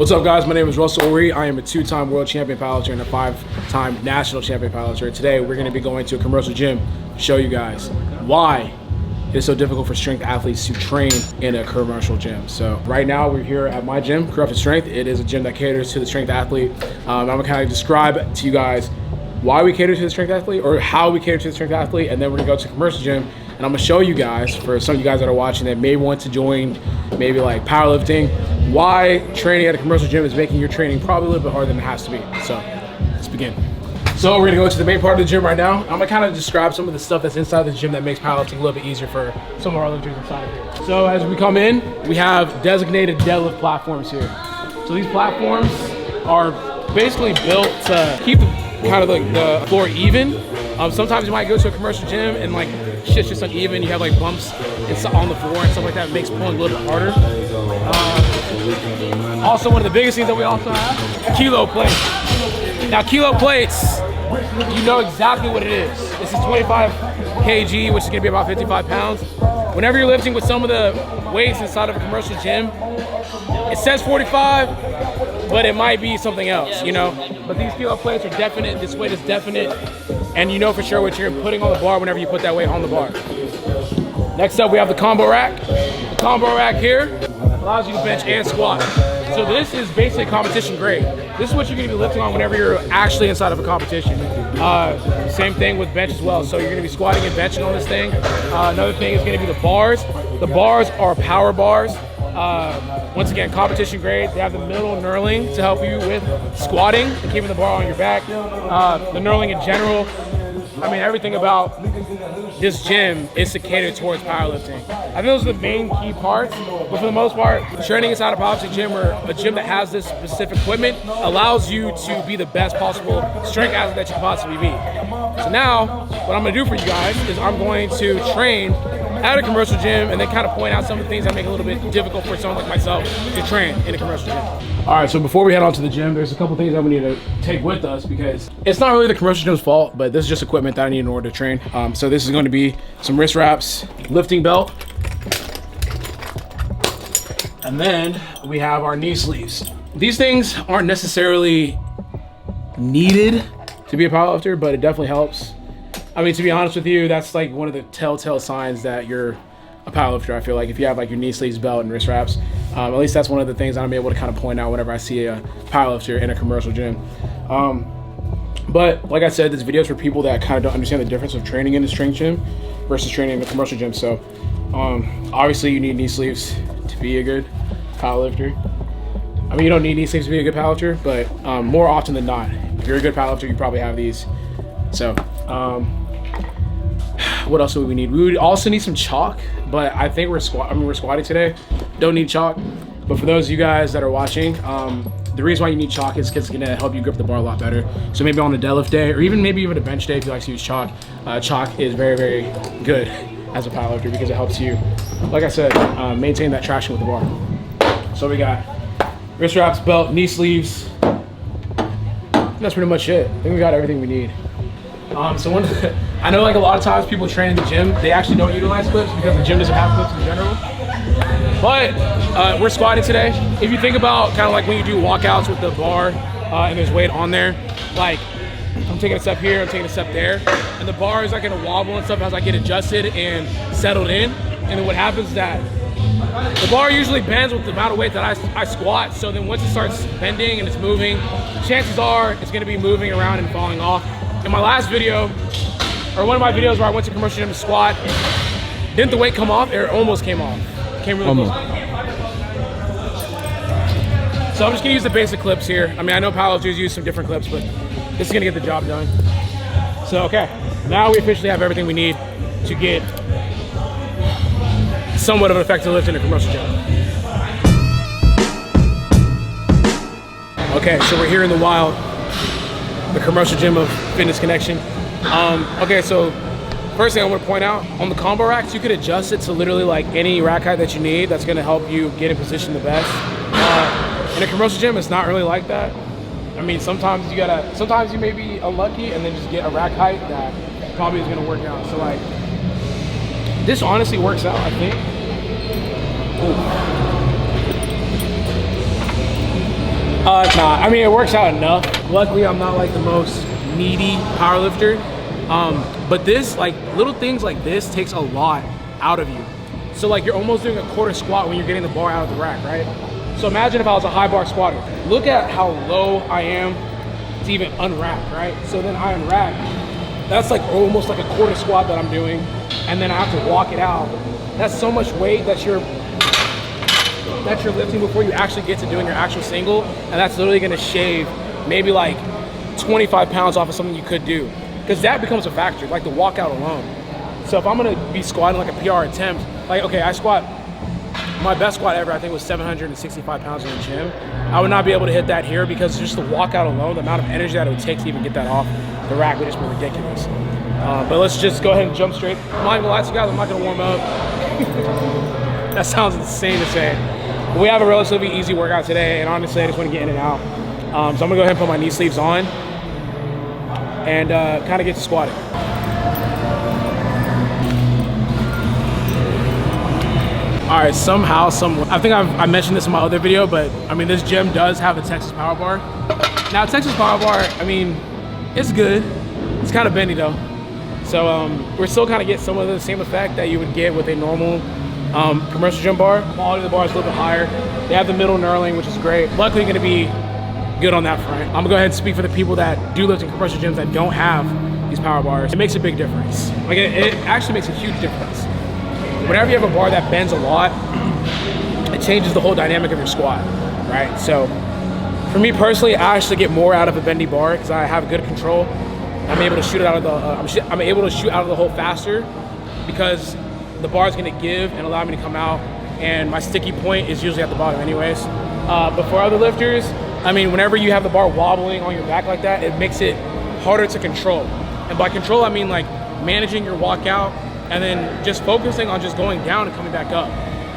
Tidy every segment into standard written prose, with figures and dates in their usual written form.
What's up, guys? My name is Russell Ori. I am a 2-time world champion powerlifter and a 5-time national champion powerlifter. Today, we're going to be going to a commercial gym to show you guys why it is so difficult for strength athletes to train in a commercial gym. So right now, we're here at my gym, Corrupted Strength. It is a gym that caters to the strength athlete. I'm going to kind of describe to you guys why we cater to the strength athlete or how we cater to the strength athlete, and then we're going to go to a commercial gym. And I'm gonna show you guys, for some of you guys that are watching that may want to join maybe like powerlifting, why training at a commercial gym is making your training probably a little bit harder than it has to be. So let's begin. So we're gonna go to the main part of the gym right now. I'm gonna kind of describe some of the stuff that's inside the gym that makes powerlifting a little bit easier for some of our lifters inside of here. So as we come in, we have designated deadlift platforms here. So these platforms are basically built to keep kind of like the floor even. Sometimes you might go to a commercial gym and like shit's just uneven. You have like bumps on the floor and stuff like that. It makes pulling a little bit harder. Also, one of the biggest things that we also have, kilo plates. Now, kilo plates, you know exactly what it is. This is 25 kg, which is gonna be about 55 pounds. Whenever you're lifting with some of the weights inside of a commercial gym, it says 45, but it might be something else, you know? But these kilo plates are definite, this weight is definite, and you know for sure what you're putting on the bar whenever you put that weight on the bar. Next up, we have the combo rack. The combo rack here allows you to bench and squat. So this is basically competition grade. This is what you're gonna be lifting on whenever you're actually inside of a competition. Same thing with bench as well. So you're gonna be squatting and benching on this thing. Another thing is gonna be the bars. The bars are power bars. Once again, competition grade. They have the middle knurling to help you with squatting and keeping the bar on your back. The knurling in general, I mean, everything about this gym is to cater towards powerlifting. I think those are the main key parts, but for the most part, training inside a powerlifting gym or a gym that has this specific equipment allows you to be the best possible strength athlete that you can possibly be. So now, what I'm gonna do for you guys is I'm going to train at a commercial gym and then kind of point out some of the things that make it a little bit difficult for someone like myself to train in a commercial gym. All right, so before we head on to the gym, there's a couple things that we need to take with us because it's not really the commercial gym's fault, but this is just equipment that I need in order to train. So this is going to be some wrist wraps, lifting belt, and then we have our knee sleeves. These things aren't necessarily needed to be a powerlifter, but it definitely helps. I mean, to be honest with you, that's like one of the telltale signs that you're a powerlifter. I feel like if you have like your knee sleeves, belt, and wrist wraps, at least that's one of the things I'm able to kind of point out whenever I see a powerlifter in a commercial gym. But like I said, this video is for people that kind of don't understand the difference of training in a strength gym versus training in a commercial gym. So obviously you need knee sleeves to be a good powerlifter. I mean, you don't need knee sleeves to be a good powerlifter, but more often than not, if you're a good powerlifter, you probably have these. So what else do we need? We would also need some chalk, but I think we're squatting today. Don't need chalk. But for those of you guys that are watching, the reason why you need chalk is because it's gonna help you grip the bar a lot better. So maybe on a deadlift day, or maybe even a bench day, if you like to use chalk, chalk is very, very good as a powerlifter because it helps you, like I said, maintain that traction with the bar. So we got wrist wraps, belt, knee sleeves. That's pretty much it. I think we got everything we need. So I know like a lot of times people train in the gym, they actually don't utilize clips because the gym doesn't have clips in general. But we're squatting today. If you think about kind of like when you do walkouts with the bar and there's weight on there, like I'm taking a step here, I'm taking a step there, and the bar is like gonna wobble and stuff as I get adjusted and settled in. And then what happens is that the bar usually bends with the amount of weight that I squat. So then once it starts bending and it's moving, chances are it's gonna be moving around and falling off. In my last video, or one of my videos where I went to commercial gym to squat, didn't the weight come off? It almost came off. It came really close. So I'm just gonna use the basic clips here. I mean, I know powerlifters use some different clips, but this is gonna get the job done. So, okay, now we officially have everything we need to get somewhat of an effective lift in a commercial gym. Okay, so we're here in the wild, the commercial gym of Fitness Connection. Okay, so first thing I want to point out, on the combo racks, you could adjust it to literally like any rack height that you need. That's going to help you get in position the best. In a commercial gym, it's not really like that. I mean, sometimes you may be unlucky and then just get a rack height that probably is going to work out. So like, this honestly works out, I think. Ooh. Nah, I mean, it works out enough. Luckily, I'm not like the most needy powerlifter. But this, like, little things like this takes a lot out of you. So like, you're almost doing a quarter squat when you're getting the bar out of the rack, right? So imagine if I was a high bar squatter. Look at how low I am to even unrack, right? So then I unrack. That's like almost like a quarter squat that I'm doing. And then I have to walk it out. That's so much weight that you're lifting before you actually get to doing your actual single. And that's literally gonna shave maybe like 25 pounds off of something you could do. Because that becomes a factor, like the walkout alone. So if I'm gonna be squatting like a PR attempt, like, okay, my best squat ever, I think, was 765 pounds in the gym. I would not be able to hit that here because just the walkout alone, the amount of energy that it would take to even get that off the rack would just be ridiculous. But let's just go ahead and jump straight. I'm not gonna lie to you guys, I'm not gonna warm up. That sounds insane to say. But we have a relatively easy workout today, and honestly, I just wanna get in and out. So I'm gonna go ahead and put my knee sleeves on and kind of get to squatting. All right, I think I mentioned this in my other video, but I mean, this gym does have a Texas Power Bar. Now, Texas Power Bar, I mean, it's good. It's kind of bendy though. So we're still kind of getting some of the same effect that you would get with a normal commercial gym bar. Quality of the bar is a little bit higher. They have the middle knurling, which is great. Luckily, gonna be good on that front. I'm gonna go ahead and speak for the people that do lift in commercial gyms that don't have these power bars. It makes a big difference. Like it actually makes a huge difference. Whenever you have a bar that bends a lot, it changes the whole dynamic of your squat, right? So for me personally, I actually get more out of a bendy bar because I have good control. I'm able to shoot it out of the I'm able to shoot out of the hole faster because the bar is going to give and allow me to come out, and my sticky point is usually at the bottom anyways. But for other lifters, I mean, whenever you have the bar wobbling on your back like that, it makes it harder to control. And by control, I mean like managing your walkout and then just focusing on just going down and coming back up.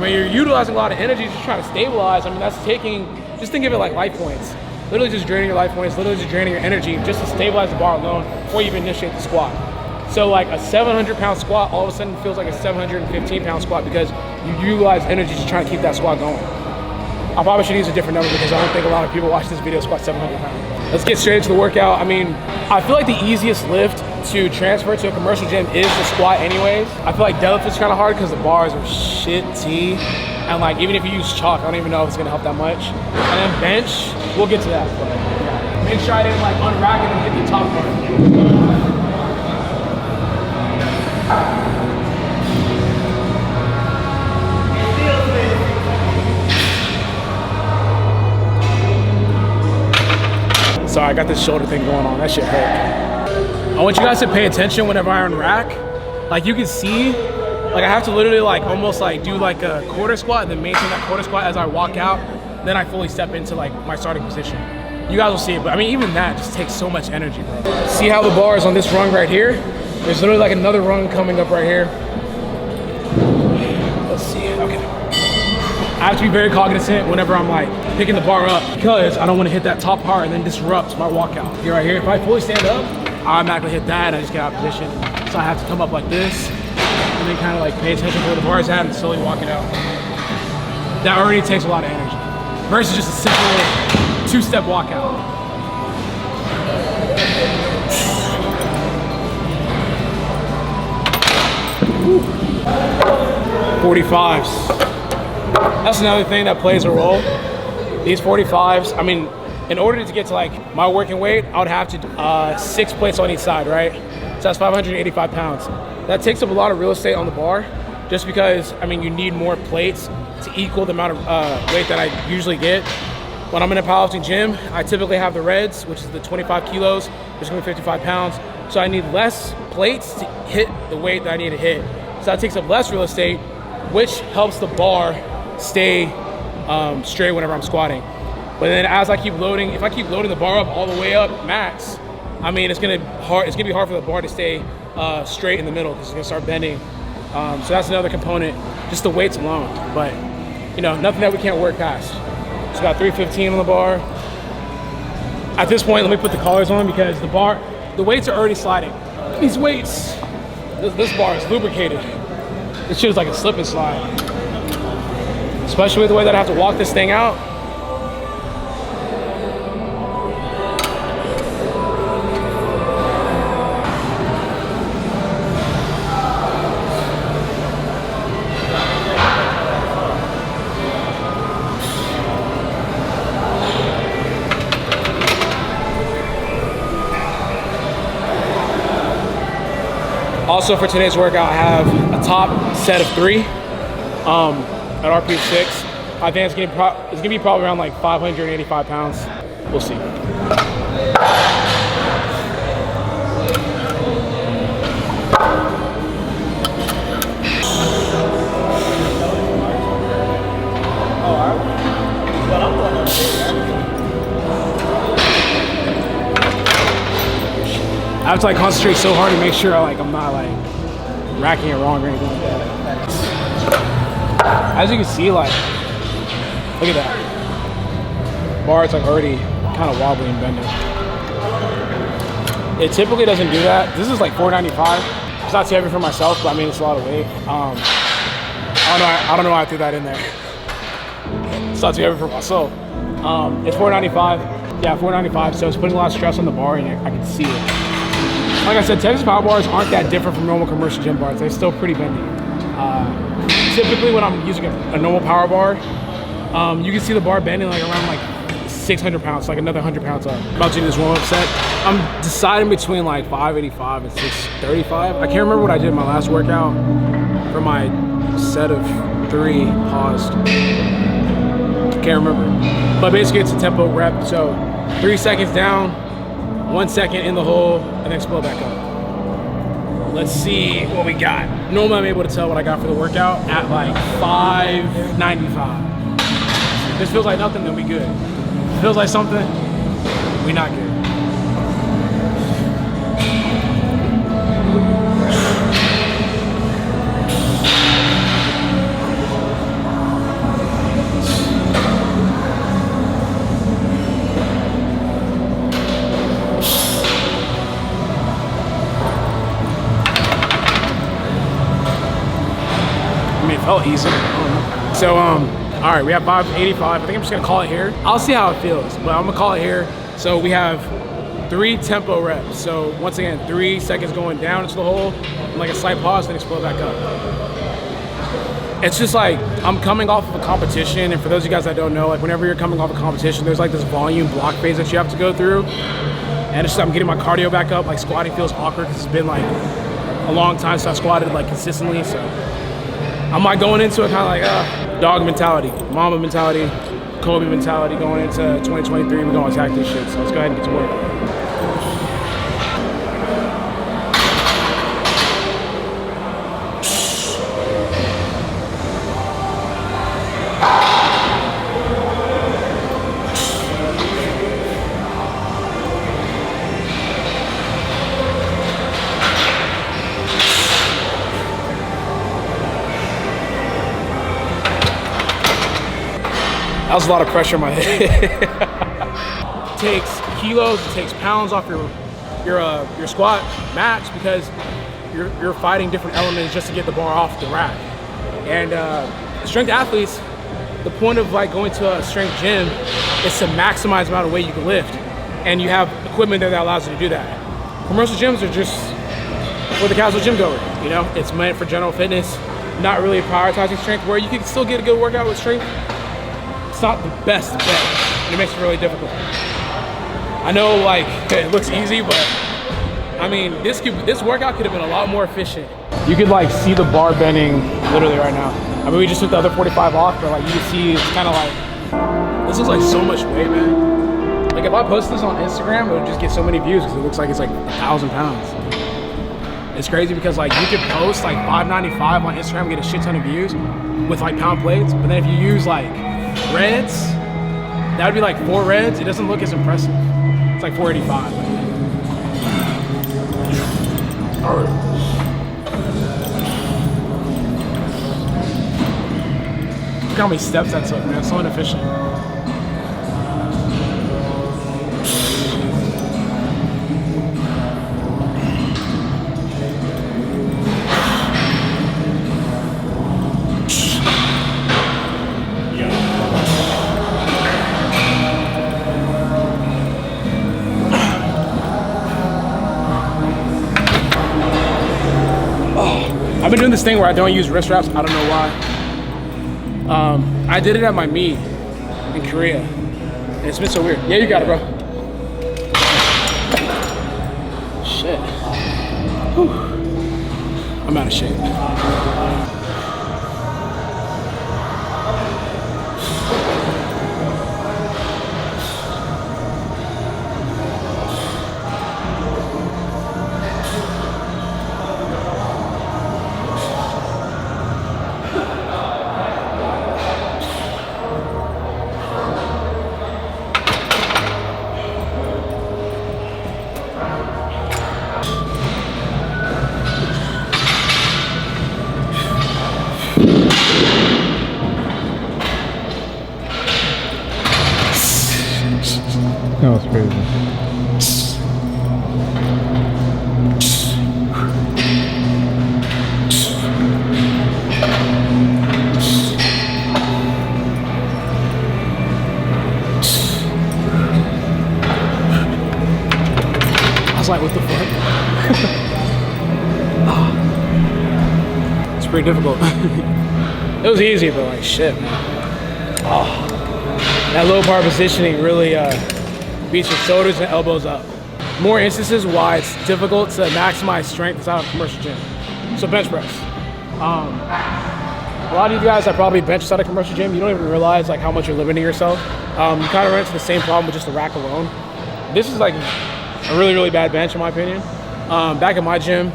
When you're utilizing a lot of energy just trying to stabilize, I mean, that's just think of it like life points. Literally just draining your life points, literally just draining your energy just to stabilize the bar alone before you even initiate the squat. So like a 700-pound squat all of a sudden feels like a 715-pound squat because you utilize energy to try to keep that squat going. I probably should use a different number because I don't think a lot of people watching this video squat 700 pounds. Let's get straight into the workout. I mean, I feel like the easiest lift to transfer to a commercial gym is the squat anyways. I feel like deadlift is kind of hard because the bars are shitty. And like, even if you use chalk, I don't even know if it's gonna help that much. And then bench, we'll get to that. But yeah. Make sure I didn't like unrack it and hit the top part. Sorry, I got this shoulder thing going on. That shit hurt. I want you guys to pay attention whenever I unrack. Like you can see, like I have to literally like almost like do like a quarter squat and then maintain that quarter squat as I walk out. Then I fully step into like my starting position. You guys will see it, but I mean, even that just takes so much energy, bro. See how the bar is on this rung right here? There's literally like another rung coming up right here. Let's see, okay. I have to be very cognizant whenever I'm like picking the bar up because I don't want to hit that top part and then disrupt my walkout. Here, right here, if I fully stand up, I automatically hit that and I just get out of position. So I have to come up like this and then kind of like pay attention to where the bar is at and slowly walk it out. That already takes a lot of energy versus just a simple two-step walkout. Woo. 45s. That's another thing that plays a role. These 45s, I mean, in order to get to like my working weight, I would have to do 6 plates on each side, right? So that's 585 pounds. That takes up a lot of real estate on the bar just because, I mean, you need more plates to equal the amount of weight that I usually get. When I'm in a powerlifting gym, I typically have the reds, which is the 25 kilos, which is gonna be 55 pounds. So I need less plates to hit the weight that I need to hit. So that takes up less real estate, which helps the bar stay straight whenever I'm squatting. But then as I keep loading, if I keep loading the bar up all the way up max, I mean, it's gonna be hard for the bar to stay straight in the middle because it's gonna start bending. So that's another component, just the weights alone. But you know, nothing that we can't work past. It's about 315 on the bar. At this point, let me put the collars on because the weights are already sliding. These weights, this bar is lubricated. This shit is like a slip and slide. Especially with the way that I have to walk this thing out. Also for today's workout, I have a top set of 3 at RP6. I think it's gonna be probably around like 585 pounds. We'll see. I have to like concentrate so hard to make sure I'm not like racking it wrong or anything like that. As you can see, like, look at that. Bar, it's like already kind of wobbly and bending. It typically doesn't do that. This is like $4.95. It's not too heavy for myself, but I mean, it's a lot of weight. I don't know why I threw that in there. It's not too heavy for myself. It's $4.95. Yeah, $4.95. So it's putting a lot of stress on the bar, and I can see it. Like I said, Texas power bars aren't that different from normal commercial gym bars. They're still pretty bendy. Typically, when I'm using a normal power bar, you can see the bar bending like around like 600 pounds, like another 100 pounds up. I'm about to do this warm-up set. I'm deciding between like 585 and 635. I can't remember what I did in my last workout for my set of 3 paused. Can't remember. But basically, it's a tempo rep. So 3 seconds down, 1 second in the hole, and then explode back up. Let's see what we got. Normally I'm able to tell what I got for the workout at like 595. If this feels like nothing, then we good. If it feels like something, we not good. It felt easy. So, all right, we have 585. I think I'm just gonna call it here. I'll see how it feels, but I'm gonna call it here. So we have 3 tempo reps. So once again, 3 seconds going down into the hole, and like a slight pause, then explode back up. It's just like, I'm coming off of a competition, and for those of you guys that don't know, like whenever you're coming off a competition, there's like this volume block phase that you have to go through. And it's just, I'm getting my cardio back up. Like squatting feels awkward because it's been like a long time since I squatted like consistently, so. I'm like going into it kind of like dog mentality, mama mentality, Kobe mentality going into 2023. We're going to attack this shit. So let's go ahead and get to work. That was a lot of pressure on my head. It takes kilos, it takes pounds off your squat max because you're fighting different elements just to get the bar off the rack. And strength athletes, the point of like going to a strength gym is to maximize the amount of weight you can lift, and you have equipment there that allows you to do that. Commercial gyms are just for the casual gym goer. You know, it's meant for general fitness, not really prioritizing strength. Where you can still get a good workout with strength. It's not the best bet, and it makes it really difficult. I know, like, it looks easy, but I mean, this workout could have been a lot more efficient. You could like see the bar bending literally right now. I mean, we just took the other 45 off, but like you can see it's kind of like, this looks like so much weight, man. Like if I post this on Instagram, it would just get so many views because it looks like it's like 1,000 pounds. It's crazy because like you could post like 595 on Instagram and get a shit ton of views with like pound plates, but then if you use like reds, that would be like 4 reds. It doesn't look as impressive. It's like 485. All right. Look how many steps that took, man. It's so inefficient. I've been doing this thing where I don't use wrist wraps. I don't know why. I did it at my meet in Korea, and it's been so weird. Yeah, you got it, bro. Shit. Whew. I'm out of shape. That was crazy. I was like, what the fuck? It's pretty difficult. It was easy, but like shit, man. Oh. That low bar positioning really beats your shoulders and elbows up. More instances why it's difficult to maximize strength inside of a commercial gym. So bench press. A lot of you guys that probably bench inside a commercial gym, you don't even realize like how much you're limiting yourself. You kind of run into the same problem with just the rack alone. This is like a really, really bad bench in my opinion. Back at my gym,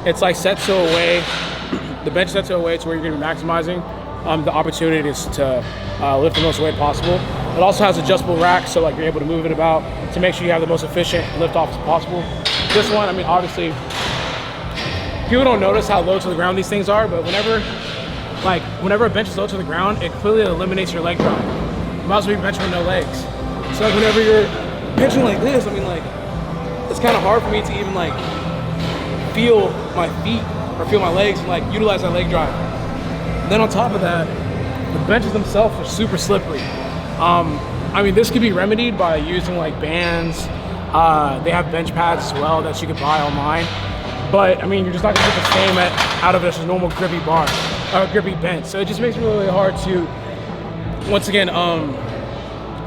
it's like set so away, the bench set so away to where you're gonna be maximizing the opportunities to lift the most weight possible. It also has adjustable racks, so like you're able to move it about to make sure you have the most efficient lift off as possible. This one, I mean, obviously, people don't notice how low to the ground these things are, but whenever a bench is low to the ground, it clearly eliminates your leg drive. You might as well be benching with no legs. So like whenever you're benching like this, I mean like, it's kind of hard for me to even like feel my feet or feel my legs and like utilize that leg drive. And then on top of that, the benches themselves are super slippery. I mean, this could be remedied by using like bands. They have bench pads as well that you could buy online. But I mean, you're just not gonna get the same out of it as a normal grippy bar, or grippy bench. So it just makes it really hard to, once again,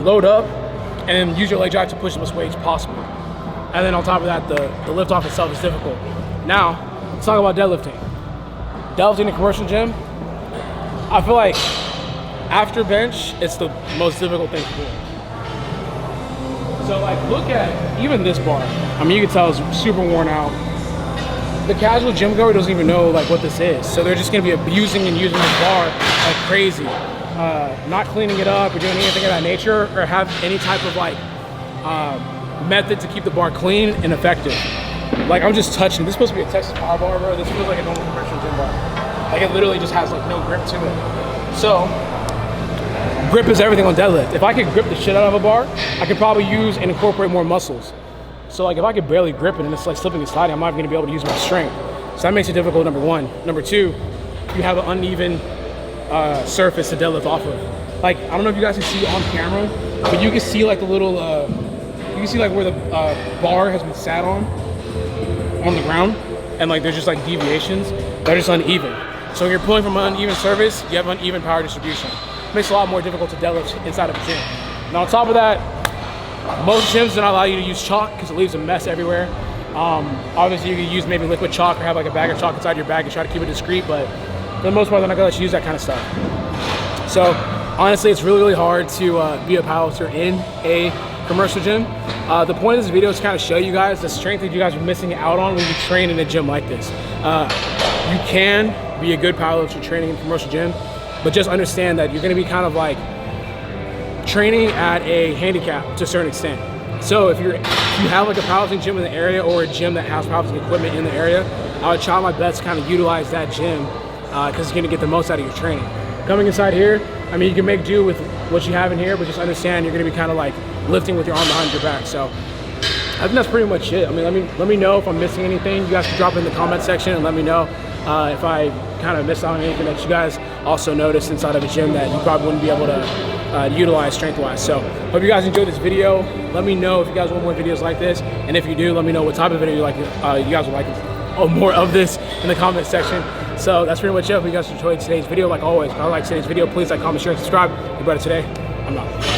load up and then use your leg drive to push the most weights possible. And then on top of that, the lift off itself is difficult. Now, let's talk about deadlifting. Deadlifting in a commercial gym, I feel like after bench, it's the most difficult thing to do. So like, look at even this bar. I mean, you can tell it's super worn out. The casual gym goer doesn't even know like what this is. So they're just gonna be abusing and using this bar like crazy. Not cleaning it up or doing anything of that nature, or have any type of like method to keep the bar clean and effective. Like I'm just touching, this is supposed to be a Texas power bar, bro. This feels like a normal commercial gym bar. Like it literally just has like no grip to it. So, grip is everything on deadlift. If I could grip the shit out of a bar, I could probably use and incorporate more muscles. So like if I could barely grip it and it's like slipping and sliding, I'm not gonna be able to use my strength. So that makes it difficult, number one. Number two, you have an uneven surface to deadlift off of. Like, I don't know if you guys can see on camera, but you can see like the little, you can see like where the bar has been sat on the ground, and like there's just like deviations. They're just uneven. So when you're pulling from an uneven surface, you have uneven power distribution. It makes it a lot more difficult to deadlift inside of a gym. Now on top of that, most gyms do not allow you to use chalk because it leaves a mess everywhere. Obviously you can use maybe liquid chalk or have like a bag of chalk inside your bag and try to keep it discreet, but for the most part they're not gonna let you use that kind of stuff. So honestly, it's really, really hard to be a powerlifter in a commercial gym. The point of this video is to kind of show you guys the strength that you guys are missing out on when you train in a gym like this. You can be a good powerlifter training in a commercial gym, but just understand that you're gonna be kind of like training at a handicap to a certain extent. So if you have like a powerlifting gym in the area or a gym that has powerlifting equipment in the area, I would try my best to kind of utilize that gym because it's gonna get the most out of your training. Coming inside here, I mean, you can make do with what you have in here, but just understand you're gonna be kind of like lifting with your arm behind your back. So I think that's pretty much it. I mean, let me know if I'm missing anything. You guys can drop it in the comment section and let me know if I kind of missed out on anything that you guys also noticed inside of a gym that you probably wouldn't be able to utilize strength-wise. So hope you guys enjoyed this video. Let me know if you guys want more videos like this, and if you do, let me know what type of video you guys would like more of this in the comment section. So that's pretty much it. Hope you guys enjoyed today's video. Like always, if you like today's video, please like, comment, share, and subscribe. Your brother today, I'm out.